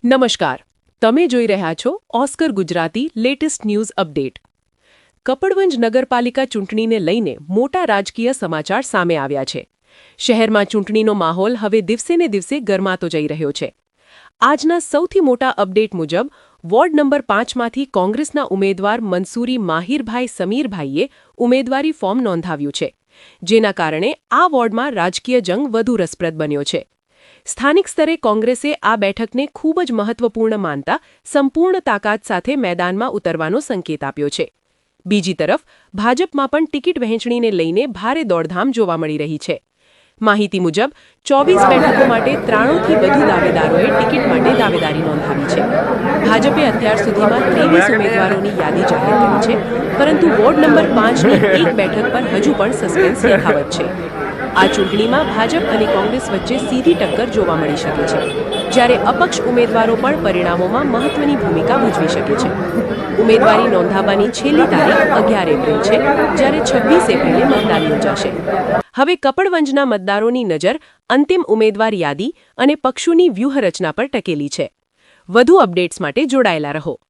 નમસ્કાર, તમે જોઈ રહ્યા છો Oscar Gujarati latest news update. Kapadvanj નગરપાલિકા ચૂંટણીને લઈને મોટા રાજકીય સમાચાર સામે આવ્યા છે. શહેરમાં ચૂંટણીનો માહોલ હવે દિવસેને દિવસે ગરમાતો જઈ રહ્યો છે. આજના સૌથી મોટા અપડેટ મુજબ વોર્ડ નંબર 5માંથી કોંગ્રેસના ઉમેદવાર મંસૂરી માહિરભાઈ સમીરભાઈએ ઉમેદવારી ફોર્મ નોંધાવ્યું છે, જેના કારણે આ વોર્ડમાં રાજકીય જંગ વધુ રસપ્રદ બન્યો છે. સ્થાનિક સ્તરે કોંગ્રેસે આ બેઠકને ખૂબ જ મહત્વપૂર્ણ માનતા સંપૂર્ણ તાકાત સાથે મેદાનમાં ઉતરવાનો સંકેત આપ્યો છે. બીજી તરફ ભાજપમાં પણ ટિકિટ વહેંચણીને લઈને ભારે દોડધામ જોવા મળી રહી છે. માહિતી મુજબ 24 બેઠકો માટે 93થી વધુ દાવેદારોએ ટિકિટ માટે દાવેદારી નોંધાવી છે. ભાજપે અત્યાર સુધીમાં 23 ઉમેદવારોની યાદી જાહેર કરી છે, પરંતુ વોર્ડ નંબર 5ની એક બેઠક પર હજુ પણ સસ્પેન્સ યથાવત છે. આ ચૂંટણીમાં ભાજપ અને કોંગ્રેસ વચ્ચે સીધી ટક્કર જોવા મળી શકે છે, જ્યારે અપક્ષ ઉમેદવારો પણ પરિણામોમાં મહત્વની ભૂમિકા ભજવી શકે છે. ઉમેદવારી નોંધાવવાની છેલ્લી તારીખ 11 એપ્રિલ છે, જ્યારે 26 એપ્રિલે મતદાન યોજાશે. હવે કપડવંજના મતદારોની નજર અંતિમ ઉમેદવાર યાદી અને પક્ષોની વ્યૂહરચના પર ટકેલી છે. વધુ અપડેટ્સ માટે જોડાયેલા રહો.